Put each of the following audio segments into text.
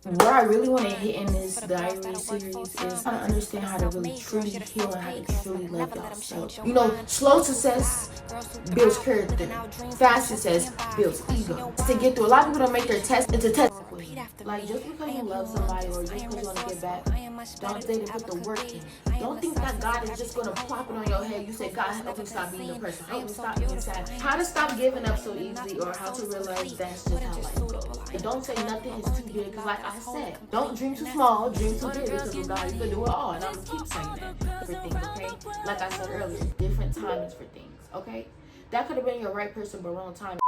What I really want to hit in this diary series is how to understand how to really truly heal and how to truly love yourself. You know, slow success builds character. Fast success builds ego. To get through, a lot of people don't make their test into test. Like, just because you love somebody or just because you want to get back, don't they put the work in. Don't think that God is just going to plop it on your head. You say, God, help me stop being the person. Help me stop being sad. How to stop giving up so easily, or how to realize that's just how life goes. Don't say nothing is too big, because like I said, don't dream too small, dream too big, because with God, you can do it all. And I'm going to keep saying that for things, okay? Like I said earlier, different timings for things, okay? That could have been your right person, but wrong time.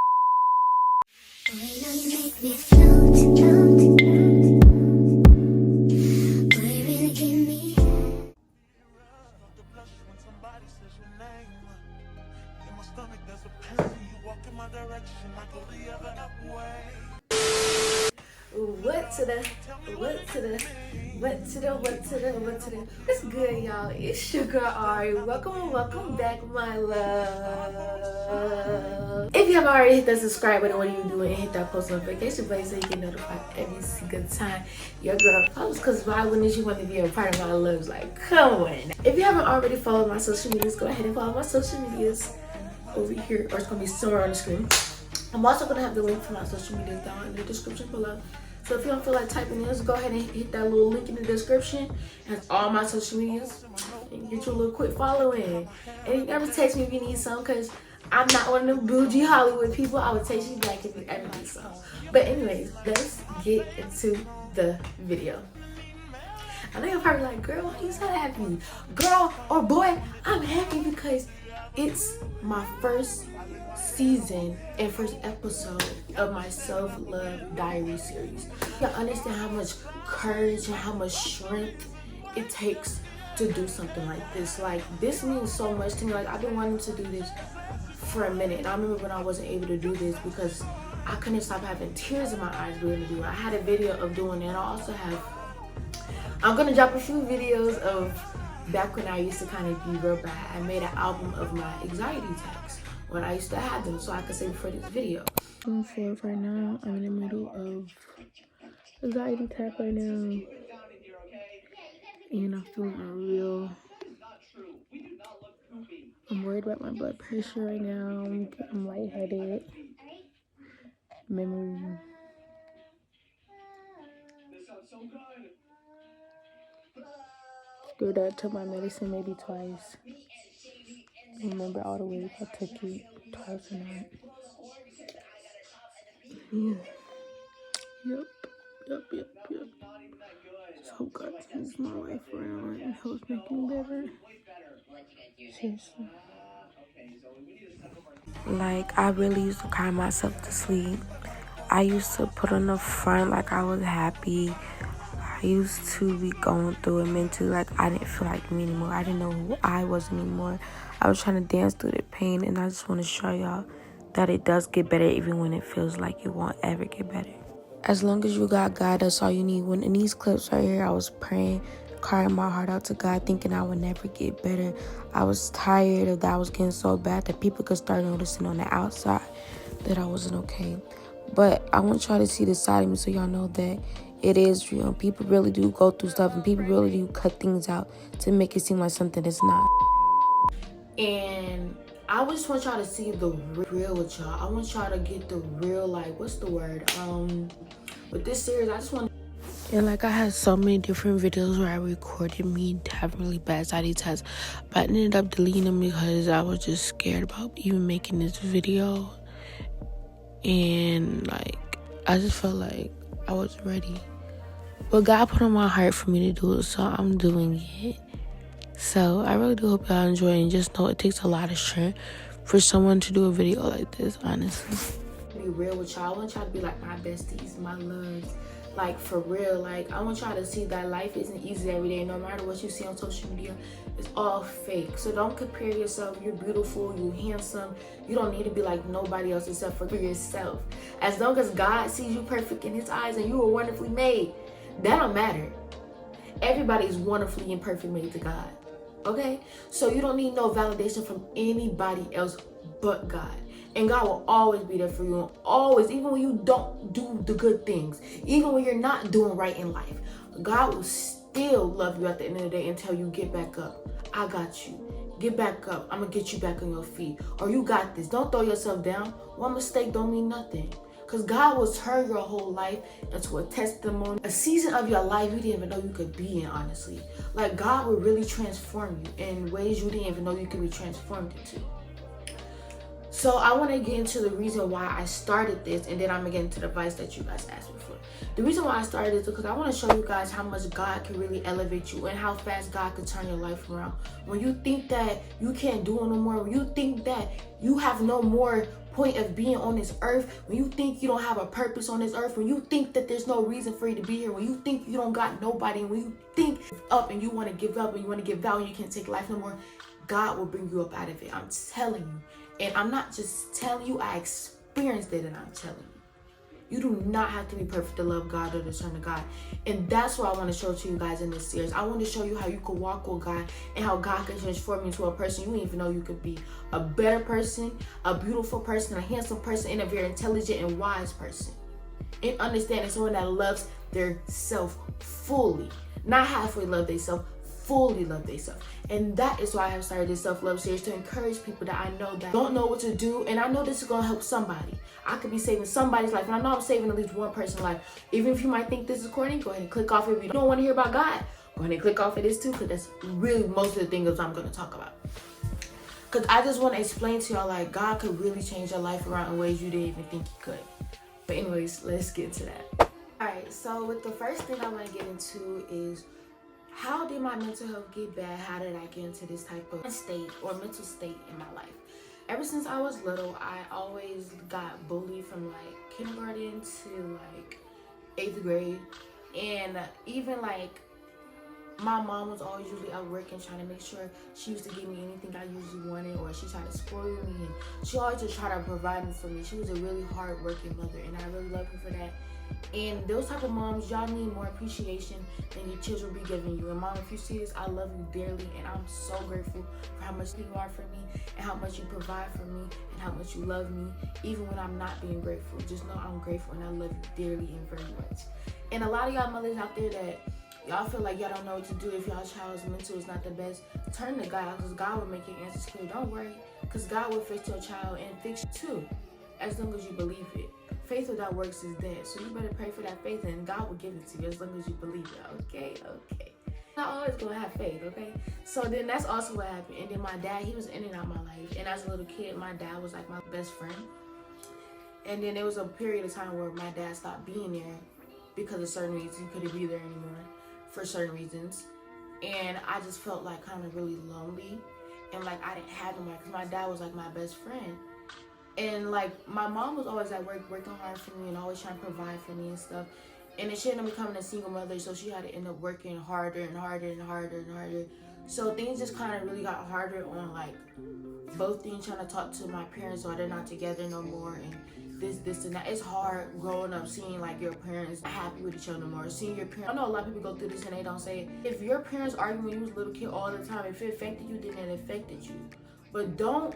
What's good, y'all? It's your girl Ari. Welcome back, my love. If you haven't already hit that subscribe button, what are you doing? Hit that post notification button so you get notified every single time your girl posts. Cause why wouldn't you want to be a part of my loves? Like, come on. If you haven't already followed my social medias, go ahead and follow my social medias over here, or it's gonna be somewhere on the screen. I'm also gonna have the link for my social media down in the description below. So if you don't feel like typing in, just go ahead and hit that little link in the description. It has all my social medias. And get you a little quick follow in. And you never text me if you need some, because I'm not one of them bougie Hollywood people. I would text you back if you ever need some. But anyways, let's get into the video. I know you're probably like, girl, why are you so happy? Girl or boy, I'm happy because it's my first season and first episode of my self-love diary series. You understand how much courage and how much strength it takes to do something like this. Like, this means so much to me. Like, I've been wanting to do this for a minute, and I remember when I wasn't able to do this because I couldn't stop having tears in my eyes being able to do it. I had a video of doing it, and I also have, I'm gonna drop a few videos of back when I used to kind of be real bad. I made an album of my anxiety attacks when I used to have them, so I could save for this video. I'm for right now. I'm in the middle of anxiety attack right now, and I'm feeling I'm worried about my blood pressure right now. I'm lightheaded. Memory. Go back to my medicine maybe twice. Remember all the ways I took it twice a night. Yeah. Yep. Just hope God turns my life around and helps make me better. Seriously. Like, I really used to cry myself to sleep. I used to put on the front like I was happy. I used to be going through it mentally, like I didn't feel like me anymore. I didn't know who I was anymore. I was trying to dance through the pain, and I just want to show y'all that it does get better even when it feels like it won't ever get better. As long as you got God, that's all you need. When in these clips right here, I was praying, crying my heart out to God, thinking I would never get better. I was tired of that. I was getting so bad that people could start noticing on the outside that I wasn't okay. But I want y'all to see this side of me so y'all know that it is real. People really do go through stuff, and people really do cut things out to make it seem like something that's not. And I just want y'all to see the real with y'all. I want y'all to get the real, like, what's the word? With this series, I just want. And like, I had so many different videos where I recorded me having really bad anxiety attacks, but I ended up deleting them because I was just scared about even making this video. And like, I just felt like I was ready. But God put on my heart for me to do it, so I'm doing it. So I really do hope y'all enjoy, and just know it takes a lot of strength for someone to do a video like this, honestly. Be real with y'all. I want y'all to be like my besties, my loves. Like, for real. Like, I want y'all to see that life isn't easy every day. No matter what you see on social media, it's all fake. So don't compare yourself. You're beautiful, you're handsome. You don't need to be like nobody else except for yourself. As long as God sees you perfect in his eyes and you were wonderfully made, that don't matter. Everybody is wonderfully and perfectly made to God. Okay? So you don't need no validation from anybody else but God. And God will always be there for you. Always, even when you don't do the good things, even when you're not doing right in life, God will still love you at the end of the day and tell you, get back up. I got you. Get back up. I'm going to get you back on your feet. Or you got this. Don't throw yourself down. One mistake don't mean nothing. Because God will turn your whole life into a testimony. A season of your life you didn't even know you could be in, honestly. Like, God will really transform you in ways you didn't even know you could be transformed into. So I want to get into the reason why I started this, and then I'm going to get into the advice that you guys asked me for. The reason why I started this is because I want to show you guys how much God can really elevate you and how fast God can turn your life around. When you think that you can't do it no more, when you think that you have no more point of being on this earth, when you think you don't have a purpose on this earth, when you think that there's no reason for you to be here, when you think you don't got nobody, and when you think up and you want to give up and you want to give down and you can't take life no more, God will bring you up out of it. I'm telling you. And I'm not just telling you, I experienced it, and I'm telling you. You do not have to be perfect to love God or to turn to God. And that's what I want to show to you guys in this series. I want to show you how you can walk with God and how God can transform you into a person you didn't even know you could be. A better person, a beautiful person, a handsome person, and a very intelligent and wise person. And understanding someone that loves their self fully. Not halfway love their self, fully love themselves. And that is why I have started this self-love series, to encourage people that I know that don't know what to do. And I know this is going to help somebody. I could be saving somebody's life, and I know I'm saving at least one person's life. Even if you might think this is corny, go ahead and click off. If you don't want to hear about God, go ahead and click off of this too, because that's really most of the things I'm going to talk about. Because I just want to explain to y'all, like, God could really change your life around in ways you didn't even think He could. But anyways, let's get into that. Alright, so with the first thing I want to get into is, how did my mental health get bad? How did I get into this type of state or mental state in my life? Ever since I was little, I always got bullied from like kindergarten to like 8th grade. And even like my mom was always usually out working, trying to make sure she used to give me anything I usually wanted, or she tried to spoil me, and she always just tried to provide for me. She was a really hard working mother, and I really love her for that. And those type of moms, y'all need more appreciation than your children be giving you. And mom, if you see this, I love you dearly, and I'm so grateful for how much you are for me, and how much you provide for me, and how much you love me, even when I'm not being grateful. Just know I'm grateful, and I love you dearly and very much. And a lot of y'all mothers out there that y'all feel like y'all don't know what to do if y'all child's mental is not the best, turn to God, because God will make your answers clear. Don't worry, because God will fix your child and fix you too, as long as you believe it. Faith without works is dead, so you better pray for that faith, and God will give it to you as long as you believe it. Okay. Not always gonna have faith, okay? So then that's also what happened. And then my dad, he was in and out of my life, and as a little kid, my dad was like my best friend. And then there was a period of time where my dad stopped being there because of certain reasons. He couldn't be there anymore for certain reasons, and I just felt like kind of really lonely, and like I didn't have him, because my dad was like my best friend. And like my mom was always at work working hard for me and always trying to provide for me and stuff, and then she ended up becoming a single mother, so she had to end up working harder and harder and harder and harder. So things just kind of really got harder on like both things, trying to talk to my parents while they're not together no more, and this and that. It's hard growing up seeing like your parents not happy with each other no more, seeing your parents. I know a lot of people go through this and they don't say it. If your parents argue when you was a little kid all the time, if it affected you, then it affected you. But don't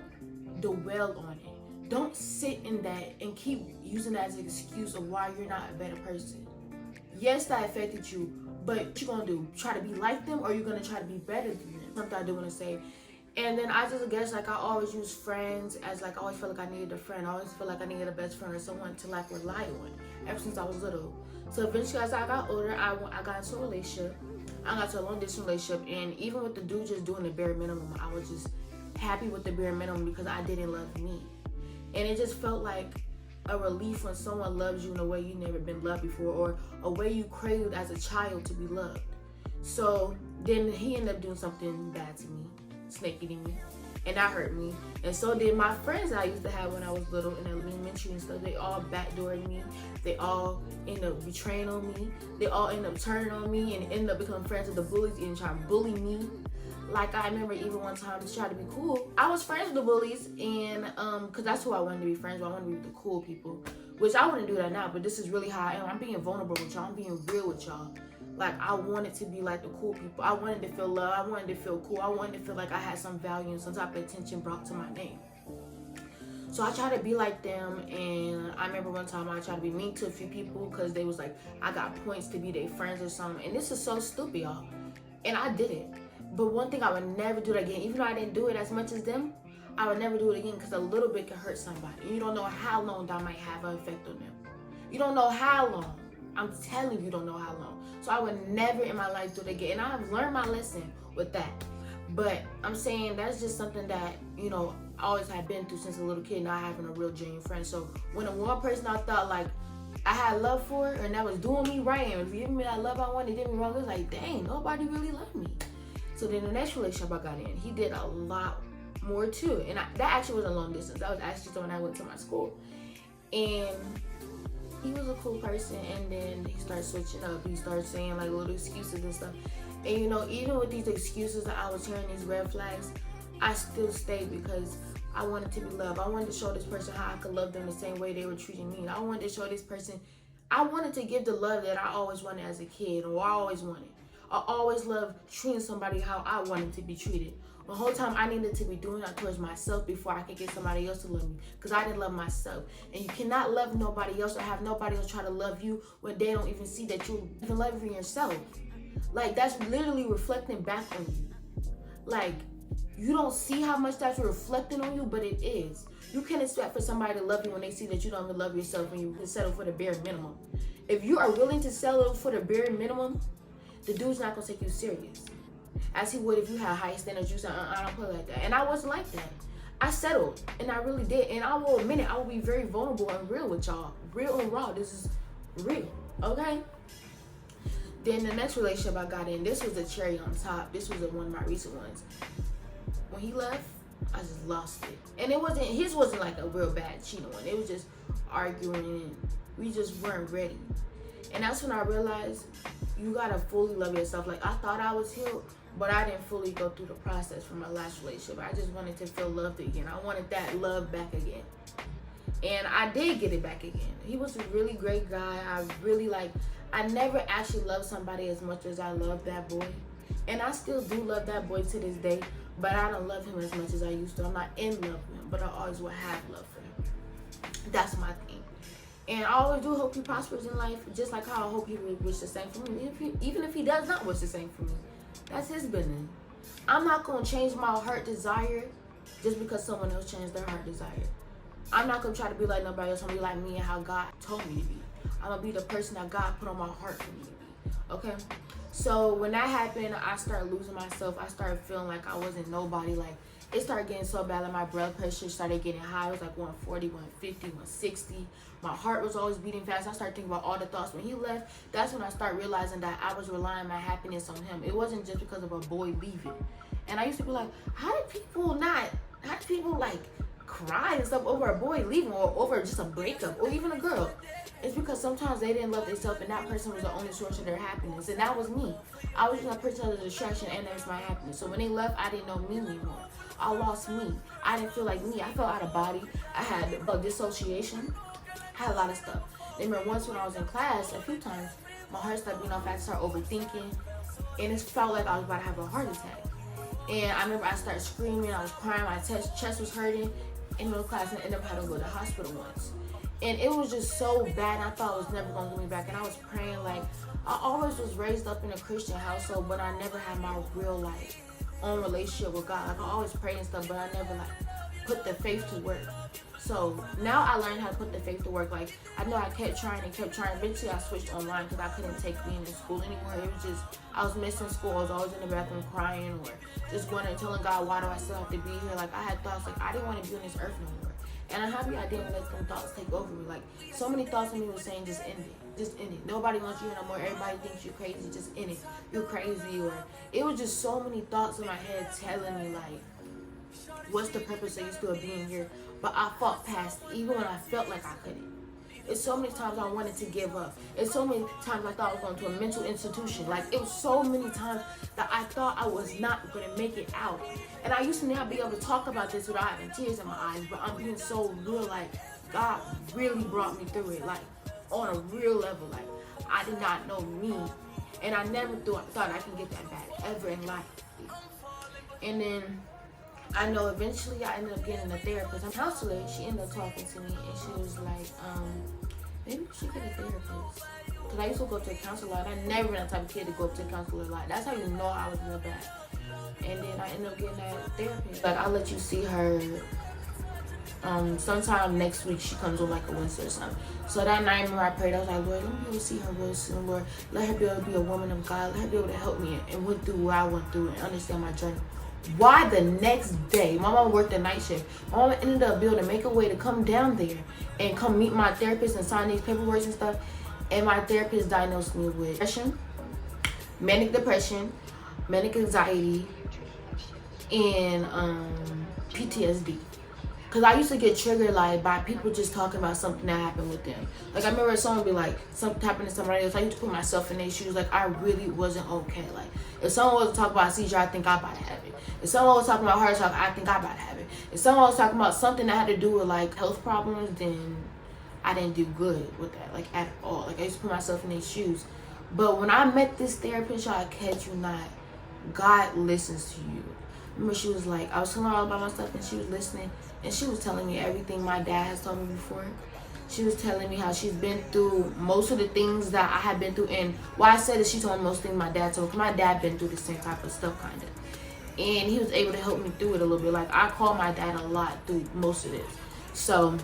dwell on it. Don't sit in that and keep using that as an excuse of why you're not a better person. Yes, that affected you, but what you gonna do? Try to be like them, or you're gonna try to be better than them? Something I do want to say. And then I just guess like I always use friends as like, I always felt like I needed a friend. I always feel like I needed a best friend or someone to like rely on ever since I was little. So eventually as I got older, I got into a relationship. I got into a long distance relationship, and even with the dude just doing the bare minimum, I was just happy with the bare minimum because I didn't love me. And it just felt like a relief when someone loves you in a way you've never been loved before, or a way you craved as a child to be loved. So then he ended up doing something bad to me, snake eating me, and that hurt me. And so did my friends that I used to have when I was little in elementary and stuff. They all backdoored me. They all ended up betraying on me. They all ended up turning on me and ended up becoming friends with the bullies and trying to bully me. Like I remember even one time to try to be cool, I was friends with the bullies, and cause that's who I wanted to be friends with. I wanted to be with the cool people, which I wouldn't do that now, but this is really how I am. I'm being vulnerable with y'all. I'm being real with y'all. Like I wanted to be like the cool people. I wanted to feel love. I wanted to feel cool. I wanted to feel like I had some value and some type of attention brought to my name. So I try to be like them, and I remember one time I tried to be mean to a few people because they was like, I got points to be their friends or something. And this is so stupid, y'all. And I did it. But one thing, I would never do it again. Even though I didn't do it as much as them, I would never do it again, because a little bit can hurt somebody. You don't know how long that might have an effect on them. You don't know how long. I'm telling you, you don't know how long. So I would never in my life do it again. And I've learned my lesson with that. But I'm saying that's just something that, you know, I always have been through since a little kid, not having a real genuine friend. So when the one person I thought like I had love for, and that was doing me right and giving me that love I wanted, did me wrong, it was like, dang, nobody really loved me. So then the next relationship I got in, he did a lot more too. And that actually was a long distance. That was actually someone I went to my school. And he was a cool person, and then he started switching up. He started saying like little excuses and stuff. And you know, even with these excuses that I was hearing, these red flags, I still stayed because I wanted to be loved. I wanted to show this person how I could love them the same way they were treating me. I wanted to show this person, I wanted to give the love that I always wanted as a kid, or I always wanted. I always loved treating somebody how I wanted to be treated. The whole time I needed to be doing that towards myself before I could get somebody else to love me, because I didn't love myself. And you cannot love nobody else or have nobody else try to love you when they don't even see that you even loving yourself. Like, that's literally reflecting back on you. Like, you don't see how much that's reflecting on you, but it is. You can't expect for somebody to love you when they see that you don't even love yourself, and you can settle for the bare minimum. If you are willing to settle for the bare minimum, the dude's not gonna take you serious as he would if you had high standards. You said, I don't play like that. And I wasn't like that. I settled, and I really did. And I will admit it, I will be very vulnerable and real with y'all. Real and raw. This is real, okay? Then the next relationship I got in, this was the cherry on top. This was one of my recent ones. When he left, I just lost it. And his wasn't like a real bad cheating one. It was just arguing, and we just weren't ready. And that's when I realized you gotta fully love yourself. Like, I thought I was healed, but I didn't fully go through the process from my last relationship. I just wanted to feel loved again. I wanted that love back again. And I did get it back again. He was a really great guy. I never actually loved somebody as much as I loved that boy. And I still do love that boy to this day, but I don't love him as much as I used to. I'm not in love with him, but I always will have love for him. That's my thing. And I always do hope he prospers in life, just like how I hope he would wish the same for me. Even if he does not wish the same for me, that's his business. I'm not going to change my heart desire just because someone else changed their heart desire. I'm not going to try to be like nobody else. I'm going to be like me and how God told me to be. I'm going to be the person that God put on my heart for me to be. Okay? So when that happened, I started losing myself. I started feeling like I wasn't nobody. Like, it started getting so bad that my blood pressure started getting high. It was like 140, 150, 160. My heart was always beating fast. I started thinking about all the thoughts. When he left, that's when I started realizing that I was relying my happiness on him. It wasn't just because of a boy leaving. And I used to be like, how do people like cry and stuff over a boy leaving, or over just a breakup, or even a girl? It's because sometimes they didn't love themselves, and that person was the only source of their happiness. And that was me. I was just a person as a distraction, and that was my happiness. So when they left, I didn't know me anymore. I lost me. I didn't feel like me. I felt out of body. I had dissociation. I had a lot of stuff. I remember once when I was in class, a few times, my heart started beating off. I started overthinking, and it felt like I was about to have a heart attack. And I remember I started screaming. I was crying. My chest was hurting in middle class, and I ended up having to go to the hospital once. And it was just so bad, and I thought it was never going to get me back. And I was praying, like, I always was raised up in a Christian household, but I never had my real, like, own relationship with God. Like, I always prayed and stuff, but I never, like, put the faith to work. So now I learned how to put the faith to work. Like, I know I kept trying. Eventually, I switched online because I couldn't take being in school anymore. It was just, I was missing school. I was always in the bathroom crying, or just wondering, telling God, why do I still have to be here? Like, I had thoughts, like, I didn't want to be on this earth no more. And I'm happy I didn't let them thoughts take over me. Like, so many thoughts in me were saying, just end it. Just end it. Nobody wants you no more. Everybody thinks you're crazy. Just end it. You're crazy. Or it was just so many thoughts in my head telling me, like, what's the purpose of you still being here? But I fought past it, even when I felt like I couldn't. It's so many times I wanted to give up. It's so many times I thought I was going to a mental institution. Like, it was so many times that I thought I was not going to make it out. And I used to not be able to talk about this without having tears in my eyes, but I'm being so real, like, God really brought me through it, like, on a real level. Like, I did not know me, and I never thought I could get that back ever in life. And then I know eventually I ended up getting a therapist. A counselor, she ended up talking to me and she was like, maybe you should get a therapist. Because I used to go to a counselor a lot. I never been the type of kid to go up to a counselor a lot. That's how you know I was real bad. And then I ended up getting that therapist. Like, I'll let you see her sometime next week. She comes on like a Wednesday or something. So that night, remember I prayed, I was like, Lord, let me be able to see her real soon. Lord, let her be able to be a woman of God. Let her be able to help me and went through what I went through and understand my journey. Why the next day, my mom worked a night shift. My mom ended up being able to make a way to come down there and come meet my therapist and sign these paperwork and stuff. And my therapist diagnosed me with depression, manic anxiety, and PTSD. Cause I used to get triggered like by people just talking about something that happened with them. Like I remember someone be like, something happened to somebody else. I used to put myself in their shoes. Like I really wasn't okay. Like if someone was talking about a seizure, I think I about to have it. If someone was talking about heart attack, I think I about to have it. If someone was talking about something that had to do with like health problems, then I didn't do good with that, like at all. Like I used to put myself in their shoes. But when I met this therapist, y'all, I kid you not, God listens to you. Remember, she was like, I was telling her all about my stuff and she was listening and she was telling me everything my dad has told me before. She was telling me how she's been through most of the things that I had been through. And why I said that she told me most things my dad told me, because my dad been through the same type of stuff kind of. And he was able to help me through it a little bit. Like I call my dad a lot through most of this. So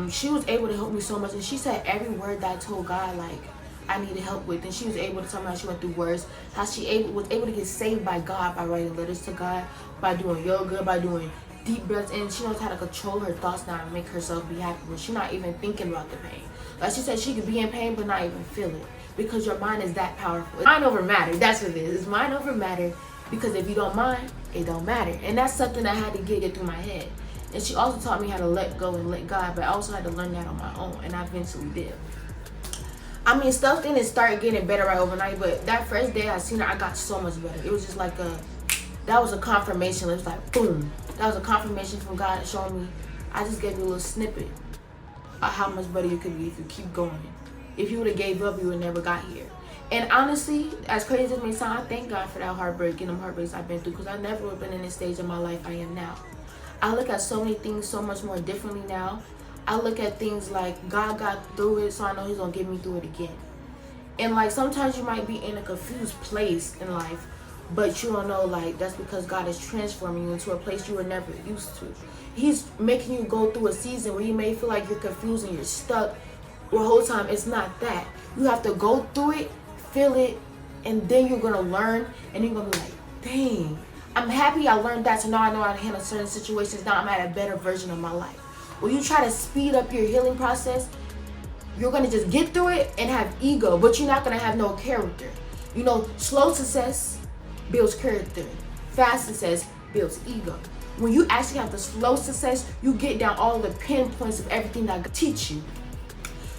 she was able to help me so much. And she said every word that I told God, like, I needed help with, and she was able to tell me how she went through worse, how she was able to get saved by God by writing letters to God, by doing yoga, by doing deep breaths, and she knows how to control her thoughts now and make herself be happy when she's not even thinking about the pain. Like she said, she could be in pain but not even feel it because your mind is that powerful. Mind over matter, that's what it is. It's mind over matter, because if you don't mind, it don't matter. And that's something I had to get through my head. And she also taught me how to let go and let God, but I also had to learn that on my own, and I eventually did. I mean, stuff didn't start getting better right overnight, but that first day I seen her, I got so much better. It was just like that was a confirmation. It was like, boom. That was a confirmation from God showing me, I just gave you a little snippet of how much better you could be if you keep going. If you would have gave up, you would never got here. And honestly, as crazy as it may sound, I thank God for that heartbreak and them heartbreaks I've been through, because I never would have been in this stage of my life I am now. I look at so many things so much more differently now. I look at things like God got through it, so I know he's gonna get me through it again. And like sometimes you might be in a confused place in life, but you don't know, like that's because God is transforming you into a place you were never used to. He's making you go through a season where you may feel like you're confused and you're stuck. The whole time it's not that. You have to go through it, feel it, and then you're gonna learn, and you're gonna be like, dang, I'm happy I learned that, so now I know how to handle certain situations. Now I'm at a better version of my life. When you try to speed up your healing process, you're going to just get through it and have ego, but you're not going to have no character. You know, slow success builds character. Fast success builds ego. When you actually have the slow success, you get down all the pinpoints of everything that I could teach you.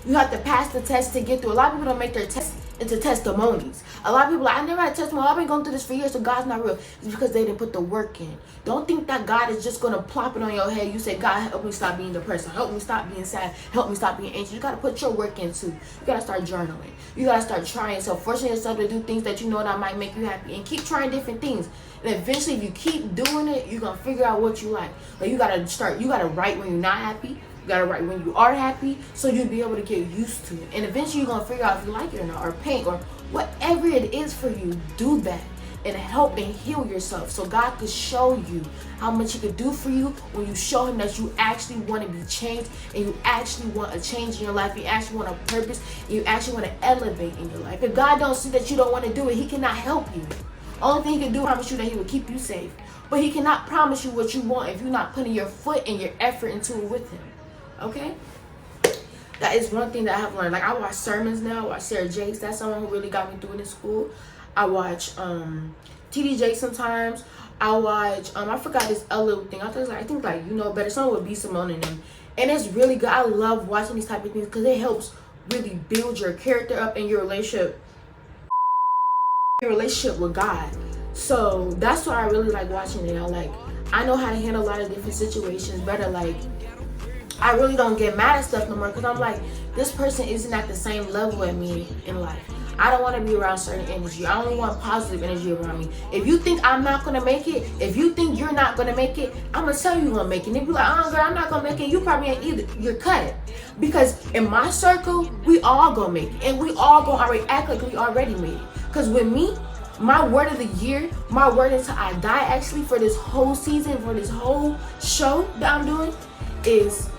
You have to pass the test to get through. A lot of people don't make their tests into testimonies. A lot of people are like, I never had a testimony. I've been going through this for years, so God's not real. It's because they didn't put the work in. Don't think that God is just going to plop it on your head. You say, God, help me stop being depressed. Help me stop being sad. Help me stop being anxious. You got to put your work in too. You got to start journaling. You got to start trying. So forcing yourself to do things that you know that might make you happy. And keep trying different things. And eventually, if you keep doing it, you're going to figure out what you like. Like you got to write when you're not happy. You gotta write when you are happy, so you'll be able to get used to it. And eventually you're gonna figure out if you like it or not, or paint, or whatever it is for you. Do that and help and heal yourself, so God could show you how much he could do for you when you show him that you actually want to be changed, and you actually want a change in your life. You actually want a purpose, and you actually want to elevate in your life. If God don't see that you don't want to do it, he cannot help you. Only thing he can do is promise you that he will keep you safe, but he cannot promise you what you want if you're not putting your foot and your effort into it with him. Okay, that is one thing that I have learned. Like I watch sermons now. I watch Sarah Jakes. That's someone who really got me through it in school. I watch TD Jakes sometimes. I watch I forgot this other thing. I think like you know better. Someone with B Simone in them, and it's really good. I love watching these type of things because it helps really build your character up and your relationship with God. So that's why I really like watching it. I know how to handle a lot of different situations better. Like I really don't get mad at stuff no more because I'm like, this person isn't at the same level as me in life. I don't want to be around certain energy. I only want positive energy around me. If you think I'm not going to make it, if you think you're not going to make it, I'm going to tell you you're going to make it. And if you're like, oh, girl, I'm not going to make it, you probably ain't either. You're cut. Because in my circle, we all going to make it. And we all going to already act like we already made it. Because with me, my word of the year, my word until I die actually for this whole season, for this whole show that I'm doing is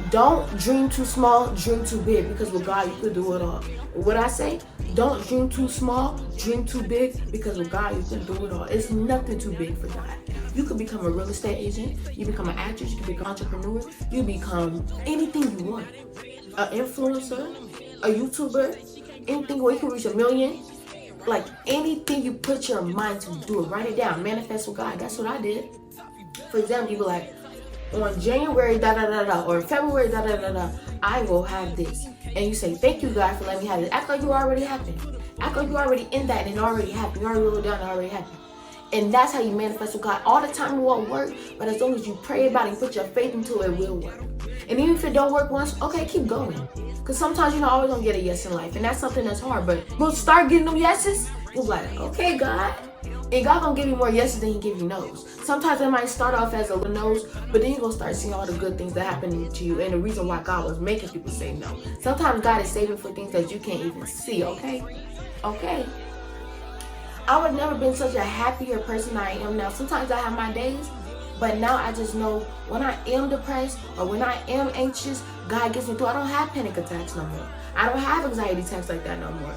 don't dream too small, dream too big, because with God you can do it all. What I say? Don't dream too small, dream too big, because with God you can do it all. It's nothing too big for God. You could become a real estate agent, you become an actress, you can become an entrepreneur, you become anything you want. An influencer, a YouTuber, anything where you can reach 1 million. Like anything you put your mind to, do it. Write it down. Manifest with God. That's what I did. For example, you be like, on January or February I will have this, and you say thank you God for letting me have it. Act like you already happened. Act like you already in that and it already happened. You already wrote it down and it already happened. And that's how you manifest with God. All the time it won't work, but as long as you pray about it and put your faith into it, it will work. And even if it don't work once, okay, keep going. Because sometimes you're not always gonna get a yes in life, and that's something that's hard. But we'll start getting them yeses. You're like, okay, God. And God gonna give you more yeses than He give you no's. Sometimes it might start off as a no's, but then you're gonna start seeing all the good things that happen to you and the reason why God was making people say no. Sometimes God is saving for things that you can't even see, okay? Okay. I would never been such a happier person than I am now. Sometimes I have my days, but now I just know when I am depressed or when I am anxious, God gets me through. I don't have panic attacks no more. I don't have anxiety attacks like that no more.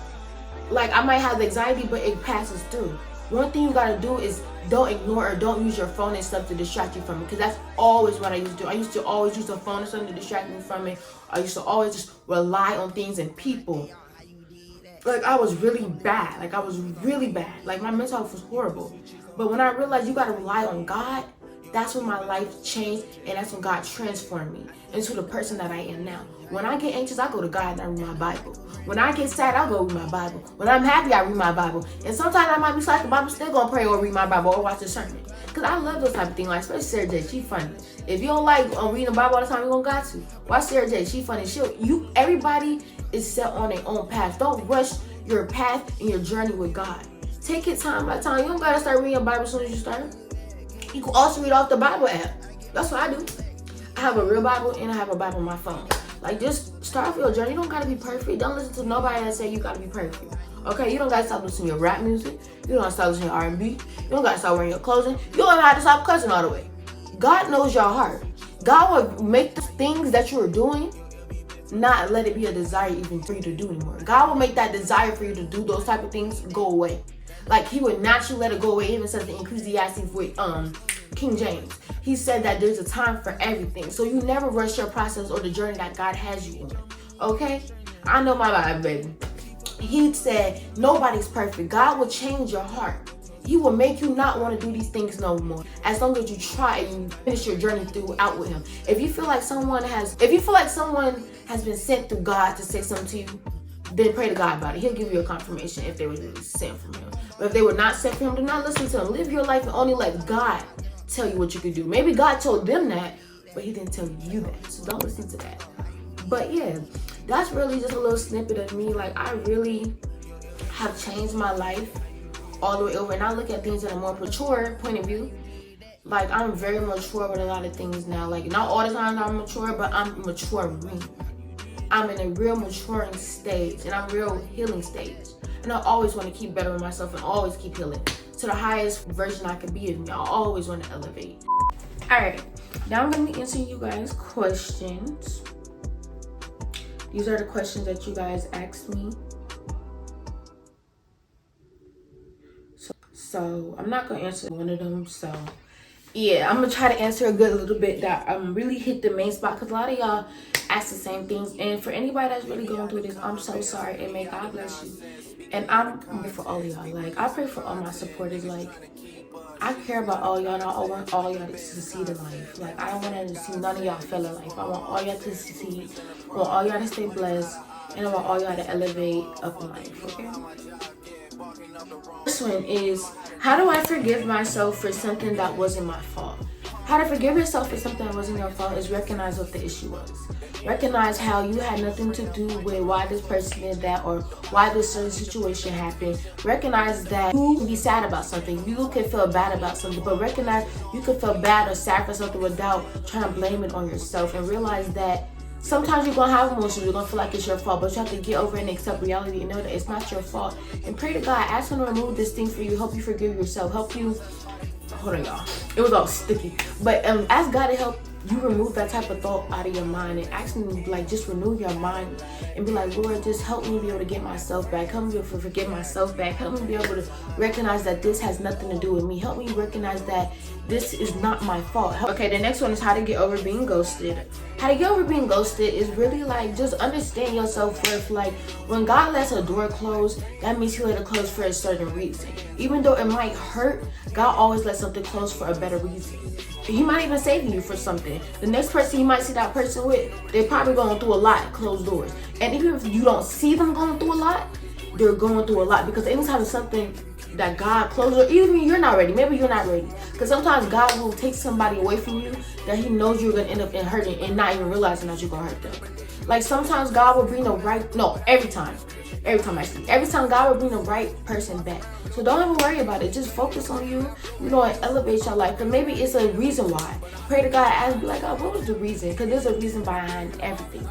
Like, I might have the anxiety, but it passes through. One thing you gotta do is don't ignore or don't use your phone and stuff to distract you from it, because that's always what I used to do. I used to always use the phone and something to distract me from it. I used to always just rely on things and people. Like, I was really bad. Like, I was really bad. Like, my mental health was horrible. But when I realized you gotta rely on God, that's when my life changed, and that's when God transformed me into the person that I am now. When I get anxious, I go to God and I read my Bible. When I get sad, I go read my Bible. When I'm happy, I read my Bible. And sometimes I might be psyched, but I'm still gonna pray or read my Bible or watch a sermon. Because I love those type of things, like especially Sarah J. She funny. If you don't like reading the Bible all the time, you don't got to. Watch Sarah J. She funny. Everybody is set on their own path. Don't rush your path and your journey with God. Take it time by time. You don't gotta start reading your Bible as soon as you start. You can also read off the Bible app. That's what I do. I have a real Bible and I have a Bible on my phone. Like, just start off your journey. You don't gotta be perfect. Don't listen to nobody that say you gotta be perfect. Okay, you don't gotta stop listening to your rap music. You don't gotta stop listening to R&B. You don't gotta stop wearing your clothing. You don't have to stop cussing all the way. God knows your heart. God will make the things that you are doing not let it be a desire even for you to do anymore. God will make that desire for you to do those type of things go away. Like, He would naturally let it go away. It even says in Ecclesiastes with King James. He said that there's a time for everything. So you never rush your process or the journey that God has you on. Okay? I know my Bible, baby. He said nobody's perfect. God will change your heart. He will make you not want to do these things no more, as long as you try and you finish your journey throughout with Him. If you feel like someone has been sent through God to say something to you, then pray to God about it. He'll give you a confirmation if they were really sent from Him. But if they were not sent from Him, do not listen to them. Live your life and only let God tell you what you can do. Maybe God told them that, but He didn't tell you that. So don't listen to that. But yeah, that's really just a little snippet of me. Like, I really have changed my life all the way over, and I look at things in a more mature point of view. Like, I'm very mature with a lot of things now. Like, not all the time I'm mature, but I'm maturing. I'm in a real maturing stage, and I'm real healing stage. And I always want to keep bettering myself and always keep healing to the highest version I can be of me. I always want to elevate. Alright, now I'm going to be answering you guys' questions. These are the questions that you guys asked me. So I'm not going to answer one of them. So yeah, I'm going to try to answer a good little bit that really hit the main spot, because a lot of y'all ask the same things. And for anybody that's really going through this, I'm so sorry, and may God bless you. And I'm praying for all y'all. Like, I pray for all my supporters. Like, I care about all y'all, and I want all y'all to succeed in life. Like, I don't want to see none of y'all fail in life. I want all y'all to succeed. I want all y'all to stay blessed, and I want all y'all to elevate up in life, okay? This one is, how do I forgive myself for something that wasn't my fault? How to forgive yourself for something that wasn't your fault is recognize what the issue was. Recognize how you had nothing to do with why this person did that or why this certain situation happened. Recognize that you can be sad about something. You can feel bad about something, but recognize you can feel bad or sad for something without trying to blame it on yourself, and realize that sometimes you're going to have emotions, you're going to feel like it's your fault, but you have to get over it and accept reality and know that it's not your fault. And pray to God, ask him to remove this thing for you, help you forgive yourself, help you, hold on y'all, it was all sticky, but ask God to help you remove that type of thought out of your mind, and ask him, like, just renew your mind and be like, Lord, just help me be able to get myself back, help me be able to forgive myself back, help me be able to recognize that this has nothing to do with me, help me recognize that this is not my fault. Okay, the next one is how to get over being ghosted. How to get over being ghosted is really like, just understand your self-worth. Like, when God lets a door close, that means he let it close for a certain reason. Even though it might hurt, God always lets something close for a better reason. He might even save you for something. The next person you might see that person with, they're probably going through a lot, closed doors. And even if you don't see them going through a lot, they're going through a lot, because anytime it's something that God closes, or even you're not ready, maybe you're not ready, because sometimes God will take somebody away from you that he knows you're going to end up in hurting and not even realizing that you're going to hurt them. Like, sometimes God will bring the right, no, every time God will bring the right person back. So don't even worry about it. Just focus on you, and elevate your life. Because maybe it's a reason why. Pray to God, ask, be like, God, what was the reason? Because there's a reason behind everything.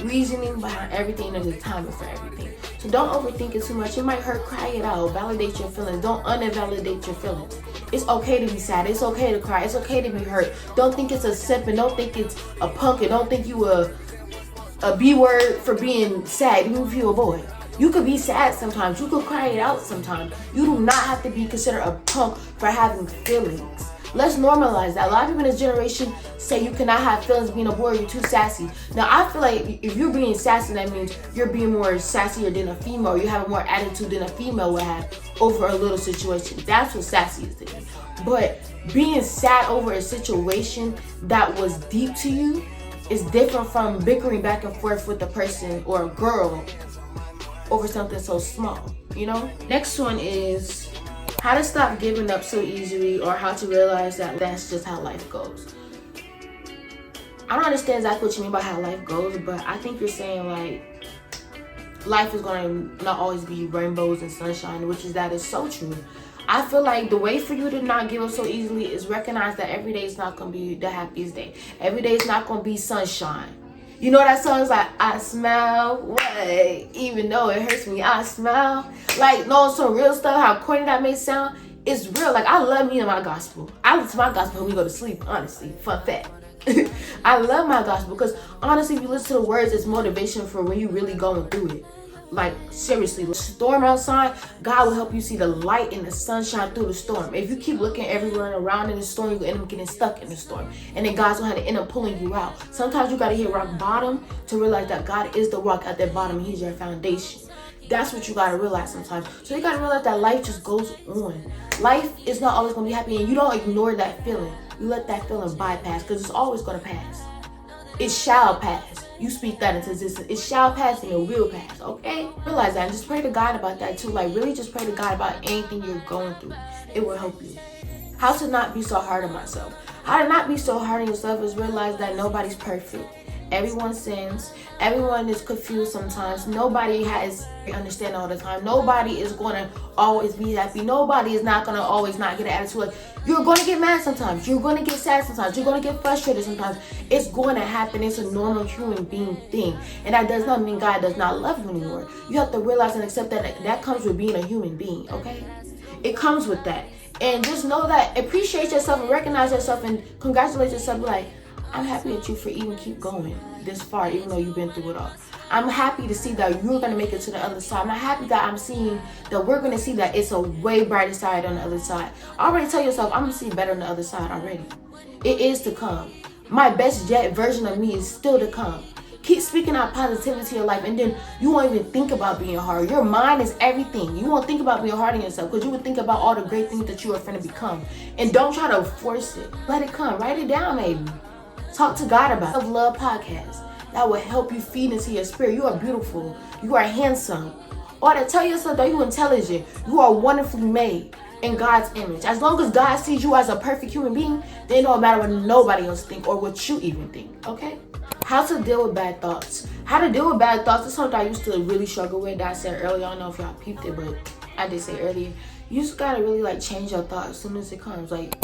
Reasoning behind everything, and there's a timing for everything. So don't overthink it too much. It might hurt, cry it out. Validate your feelings. Don't invalidate your feelings. It's okay to be sad. It's okay to cry. It's okay to be hurt. Don't think it's a simp, and don't think it's a punk, and don't think you a B word for being sad, even if you're a boy. You could be sad sometimes. You could cry it out sometimes. You do not have to be considered a punk for having feelings. Let's normalize that. A lot of people in this generation say you cannot have feelings being a boy, you're too sassy. Now, I feel like if you're being sassy, that means you're being more sassier than a female. You have more attitude than a female would have over a little situation. That's what sassy is to me. But being sad over a situation that was deep to you is different from bickering back and forth with a person or a girl over something so small, Next one is how to stop giving up so easily, or how to realize that that's just how life goes. I don't understand exactly what you mean by how life goes, but I think you're saying, like, life is going to not always be rainbows and sunshine, which is so true. I feel like the way for you to not give up so easily is recognize that every day is not going to be the happiest day. Every day is not going to be sunshine. You know that song's like, I smile, what? Even though it hurts me, I smile. Like, no, some real stuff, how corny that may sound, it's real. Like, I love me and my gospel. I listen to my gospel when we go to sleep, honestly. Fun fact. I love my gospel because, honestly, if you listen to the words, it's motivation for when you really going through it. Like, seriously, the storm outside, God will help you see the light and the sunshine through the storm. If you keep looking everywhere and around in the storm, you end up getting stuck in the storm. And then God's going to end up pulling you out. Sometimes you got to hit rock bottom to realize that God is the rock at that bottom. He's your foundation. That's what you got to realize sometimes. So you got to realize that life just goes on. Life is not always going to be happy, and you don't ignore that feeling. You let that feeling bypass, because it's always going to pass. It shall pass. You speak that into existence. It shall pass and it will pass, okay? Realize that and just pray to God about that too. Like, really just pray to God about anything you're going through. It will help you. How to not be so hard on myself. How to not be so hard on yourself is realize that nobody's perfect. Everyone sins. Everyone is confused sometimes. Nobody has understand all the time. Nobody is going to always be happy. Nobody is not going to always not get an attitude. Like, you're going to get mad sometimes. You're going to get sad sometimes. You're going to get frustrated sometimes. It's going to happen. It's a normal human being thing. And that does not mean God does not love you anymore. You have to realize and accept that that comes with being a human being, okay? It comes with that. And just know that, appreciate yourself and recognize yourself and congratulate yourself. Like, I'm happy at you for even keep going this far, even though you've been through it all. I'm happy to see that you're going to make it to the other side. I'm happy that I'm seeing that we're going to see that it's a way brighter side on the other side. Already tell yourself, I'm going to see better on the other side already. It is to come. My best yet version of me is still to come. Keep speaking out positivity in your life, and then you won't even think about being hard. Your mind is everything. You won't think about being hard on yourself because you would think about all the great things that you are going to become. And don't try to force it. Let it come. Write it down, maybe. Talk to God about it. Love podcast. That will help you feed into your spirit. You are beautiful. You are handsome. Or to tell yourself that you're intelligent. You are wonderfully made. in God's image. As long as God sees you as a perfect human being, then it don't matter what nobody else think or what you even think, okay? How to deal with bad thoughts. How to deal with bad thoughts is something I used to really struggle with. That I said earlier. I don't know if y'all peeped it, but I did say earlier. You just gotta really like change your thoughts as soon as it comes. Like,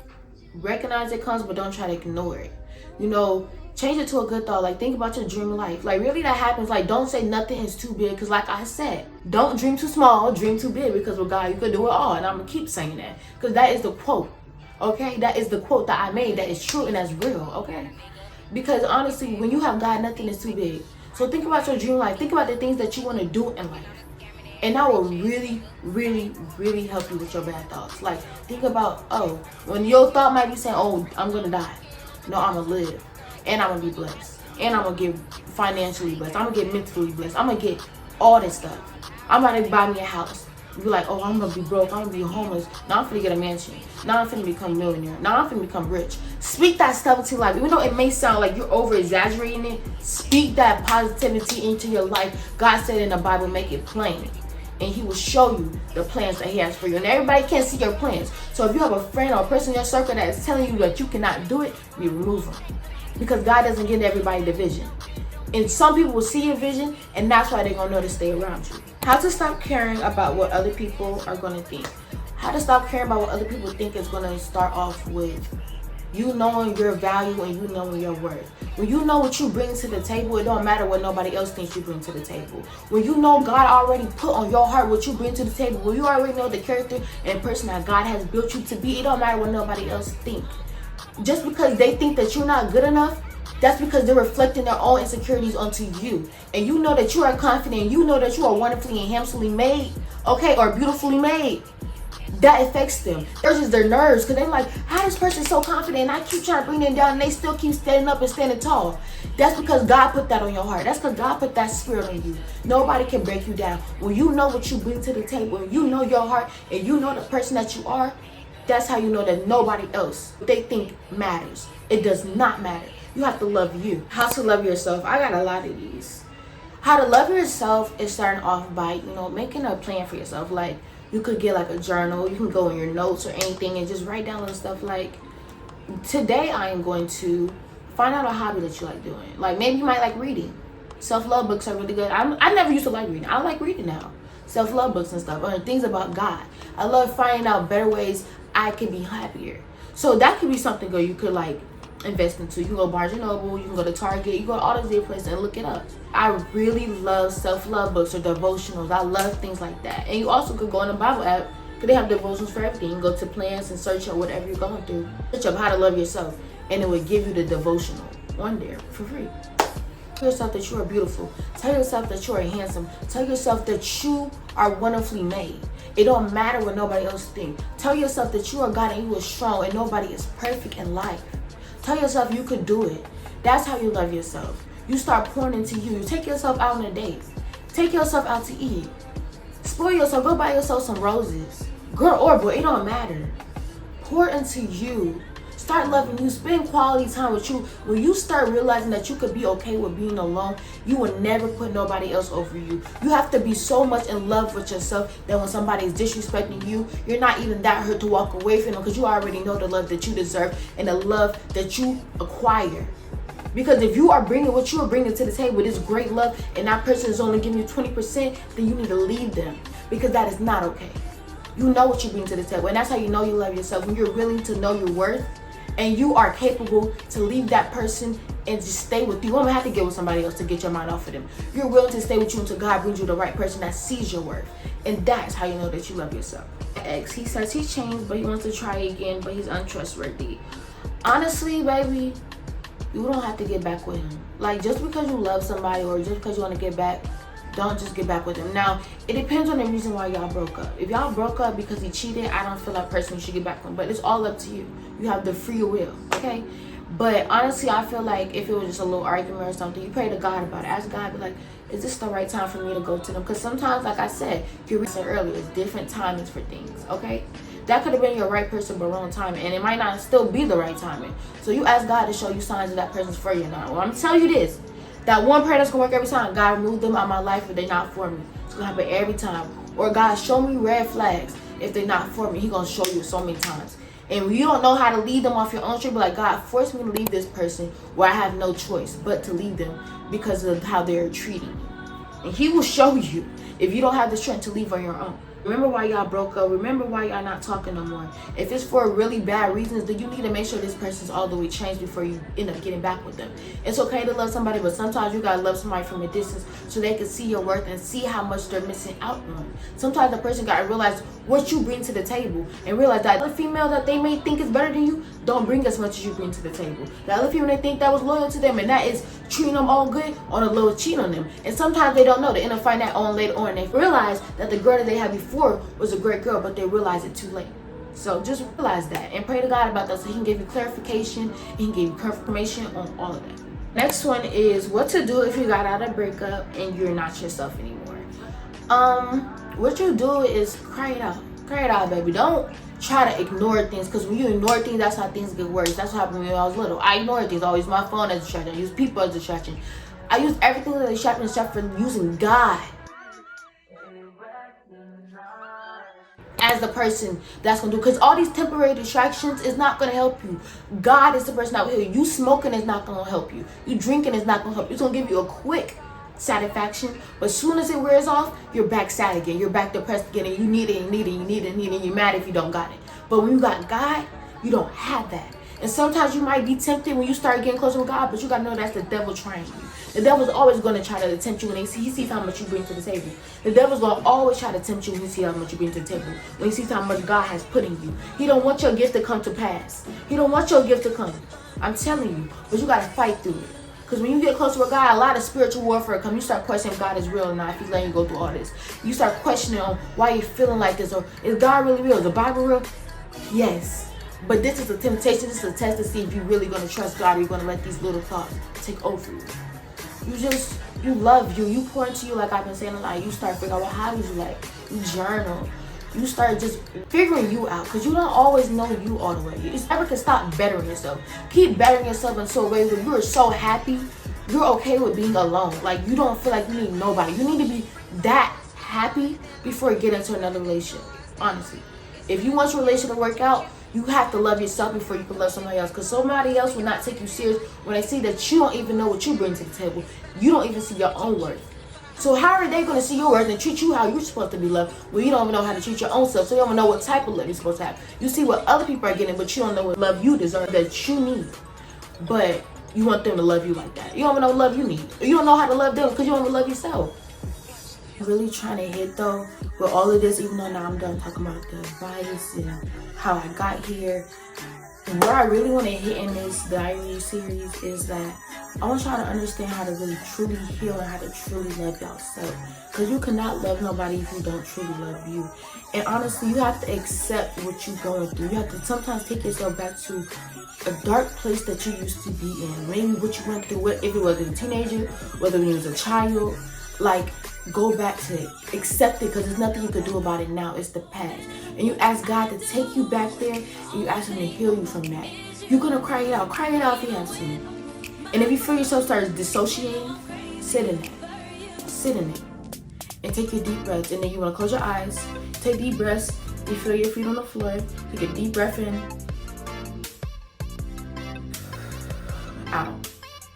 recognize it comes, but don't try to ignore it. You know, change it to a good thought. Like, think about your dream life. Like, really that happens. Like, don't say nothing is too big, because like I said, don't dream too small, dream too big, because with God you could do it all. And I'm gonna keep saying that, because that is the quote, okay? That is the quote that I made, that is true and that's real, okay? Because honestly, when you have God, nothing is too big. So think about your dream life. Think about the things that you want to do in life. And that will really, really, really help you with your bad thoughts. Like, think about, oh, when your thought might be saying, oh, I'm going to die. No, I'm going to live. And I'm going to be blessed. And I'm going to get financially blessed. I'm going to get mentally blessed. I'm going to get all this stuff. I'm about to buy me a house. You're like, oh, I'm going to be broke. I'm going to be homeless. Now I'm finna get a mansion. Now I'm finna become a millionaire. Now I'm finna become rich. Speak that stuff into your life. Even though it may sound like you're over-exaggerating it, speak that positivity into your life. God said in the Bible, make it plain. And he will show you the plans that he has for you. And everybody can't see your plans. So if you have a friend or a person in your circle that is telling you that you cannot do it, you remove them. Because God doesn't give everybody the vision. And some people will see your vision, and that's why they're going to know to stay around you. How to stop caring about what other people are going to think. How to stop caring about what other people think is going to start off with you knowing your value and you knowing your worth. When you know what you bring to the table, it don't matter what nobody else thinks you bring to the table. When you know God already put on your heart what you bring to the table, when you already know the character and person that God has built you to be, it don't matter what nobody else thinks. Just because they think that you're not good enough, that's because they're reflecting their own insecurities onto you. And you know that you are confident, you know that you are wonderfully and handsomely made, okay, or beautifully made. That affects them. There's just their nerves, because they're like, how this person so confident and I keep trying to bring them down and they still keep standing up and standing tall. That's because God put that on your heart. That's because God put that spirit on you. Nobody can break you down. When you know what you bring to the table, and you know your heart, and you know the person that you are, that's how you know that nobody else, what they think, matters. It does not matter. You have to love you. How to love yourself. I got a lot of these. How to love yourself is starting off by, making a plan for yourself. Like, you could get like a journal. You can go in your notes or anything and just write down little stuff like, today I am going to find out a hobby that you like doing. Like, maybe you might like reading. Self-love books are really good. I never used to like reading. I like reading now. Self-love books and stuff. Or things about God. I love finding out better ways I can be happier. So that could be something good you could like invest into. You can go Barnes & Noble, you can go to Target, you can go to all those different places and look it up. I really love self-love books or devotionals. I love things like that. And you also could go on the Bible app, because they have devotions for everything. You can go to plans and search up whatever you're going through. Search up how to love yourself, and it will give you the devotional on there for free. Tell yourself that you are beautiful. Tell yourself that you are handsome. Tell yourself that you are wonderfully made. It don't matter what nobody else thinks. Tell yourself that you are God and you are strong and nobody is perfect in life. Tell yourself you could do it. That's how you love yourself. You start pouring into you. You take yourself out on a date. Take yourself out to eat. Spoil yourself. Go buy yourself some roses. Girl or boy, it don't matter. Pour into you. Start loving you. Spend quality time with you. When you start realizing that you could be okay with being alone, you will never put nobody else over you. You have to be so much in love with yourself that when somebody is disrespecting you, you're not even that hurt to walk away from them, because you already know the love that you deserve and the love that you acquire. Because if you are bringing what you are bringing to the table, this great love, and that person is only giving you 20%, then you need to leave them, because that is not okay. You know what you bring to the table, and that's how you know you love yourself. When you're willing to know your worth, and you are capable to leave that person and just stay with you. You don't have to get with somebody else to get your mind off of them. You're willing to stay with you until God brings you the right person that sees your worth. And that's how you know that you love yourself. Ex, he says he's changed, but he wants to try again, but he's untrustworthy. Honestly, baby, you don't have to get back with him. Like, just because you love somebody or just because you want to get back, don't just get back with him. Now, it depends on the reason why y'all broke up. If y'all broke up because he cheated, I don't feel like personally you should get back with him. But it's all up to you. You have the free will, okay? But honestly, I feel like if it was just a little argument or something, you pray to God about it. Ask God, be like, is this the right time for me to go to them? Because sometimes, like I said, you said earlier, it's different timings for things, okay? That could have been your right person, but wrong timing. And it might not still be the right timing. So you ask God to show you signs that that person's for you or not. Well, I'm telling you this. That one prayer that's going to work every time. God, remove them out of my life, but they're not for me. It's going to happen every time. Or God, show me red flags. if they're not for me. He gonna show you so many times. And when you don't know how to lead them off your own trip, be like, God, force me to leave this person where I have no choice but to leave them because of how they're treating me. And he will show you if you don't have the strength to leave on your own. Remember why y'all broke up. Remember why y'all not talking no more. If it's for really bad reasons, then you need to make sure this person's all the way changed before you end up getting back with them. It's okay to love somebody, but sometimes you gotta love somebody from a distance so they can see your worth and see how much they're missing out on. Sometimes the person gotta realize what you bring to the table and realize that the female that they may think is better than you don't bring as much as you bring to the table. The other female they think that was loyal to them and that is treating them all good on a low cheat on them. And sometimes they don't know. They end up finding that on later on and they realize that the girl that they had before was a great girl, but they realize it too late. So just realize that and pray to God about that so he can give you clarification and he can give you confirmation on all of that. Next one is what to do if you got out of a breakup and you're not yourself anymore. What you do is cry it out. Cry it out, baby. Don't try to ignore things, because when you ignore things, that's how things get worse. That's what happened when I was little. I ignored things. I always my phone as a distraction. I use people as a distraction. I use everything as a distraction except for using God as the person that's gonna do, because all these temporary distractions is not gonna help you. God is the person that will heal you. You smoking is not gonna help you. You drinking is not gonna help you. It's gonna give you a quick satisfaction, but as soon as it wears off, you're back sad again. You're back depressed again, and you need it, and need it, you need it, and need it, and you're mad if you don't got it. But when you got God, you don't have that. And sometimes you might be tempted when you start getting closer with God, but you gotta know that's the devil trying you. The devil's always gonna try to tempt you when he sees how much you bring to the table. The devil's gonna always try to tempt you when he sees how much you bring to the table. When he sees how much God has put in you. He don't want your gift to come to pass. He don't want your gift to come. I'm telling you, but you gotta fight through it. Because when you get closer with God, a lot of spiritual warfare comes. You start questioning if God is real or not, if he's letting you go through all this. You start questioning on why you're feeling like this, or is God really real? Is the Bible real? Yes. But this is a temptation, this is a test to see if you're really going to trust God, or you're going to let these little thoughts take over you. You love you. You pour into you, like I've been saying a lot. You start figuring out what hobbies you like. You journal. You start just figuring you out, because you don't always know you all the way. You never can stop bettering yourself. Keep bettering yourself until a way where you're so happy, you're okay with being alone. Like, you don't feel like you need nobody. You need to be that happy before you get into another relationship, honestly. If you want your relationship to work out, you have to love yourself before you can love somebody else, because somebody else will not take you serious when they see that you don't even know what you bring to the table. You don't even see your own worth. So how are they going to see your worth and treat you how you're supposed to be loved when you don't even know how to treat your own self? So you don't even know what type of love you're supposed to have. You see what other people are getting, but you don't know what love you deserve, that you need. But you want them to love you like that. You don't even know what love you need. You don't know how to love them because you don't even love yourself. I'm really trying to hit though with all of this, even though now I'm done talking about the advice and how I got here. And where I really want to hit in this diary series is that I want y'all to understand how to really truly heal and how to truly love yourself. Because you cannot love nobody if you don't truly love you. And honestly, you have to accept what you're going through. You have to sometimes take yourself back to a dark place that you used to be in. Maybe what you went through, if it was a teenager, whether when you was a child, like, go back to it. Accept it, because there's nothing you can do about it now. It's the past. And you ask God to take you back there, and you ask him to heal you from that. You're going to cry it out. Cry it out if you have to. And if you feel yourself start dissociating, sit in it. Sit in it. And take your deep breaths. And then you want to close your eyes. Take deep breaths. You feel your feet on the floor. Take a deep breath in. Out.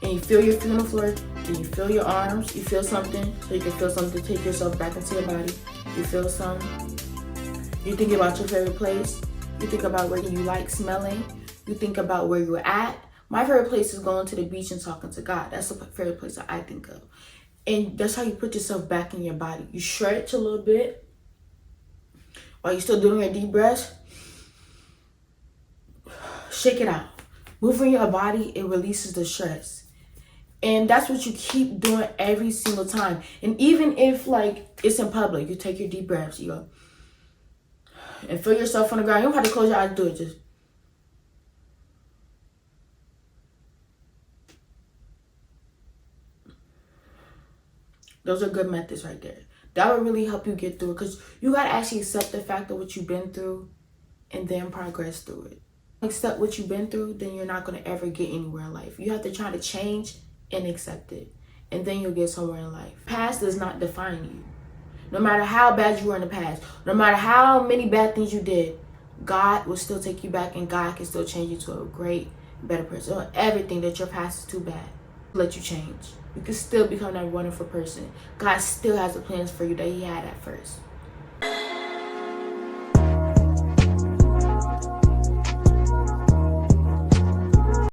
And you feel your feet on the floor. Then you feel your arms. You feel something. So you can feel something to take yourself back into your body. You feel some. You think about your favorite place. You think about where you like smelling. You think about where you're at. My favorite place is going to the beach and talking to God. That's the favorite place that I think of. And that's how you put yourself back in your body. You stretch a little bit while you're still doing your deep breaths. Shake it out. Moving your body, it releases the stress. And that's what you keep doing every single time. And even if, like, it's in public, you take your deep breaths, you go, and feel yourself on the ground. You don't have to close your eyes to do it. Just those are good methods right there. That would really help you get through it, because you got to actually accept the fact of what you've been through and then progress through it. Accept what you've been through, then you're not going to ever get anywhere in life. You have to try to change and accept it, and then you'll get somewhere in life. Past does not define you. No matter how bad you were in the past, no matter how many bad things you did, God will still take you back, and God can still change you to a great, better person. Or everything that your past is too bad, let you change. You can still become that wonderful person. God still has the plans for you that he had at first.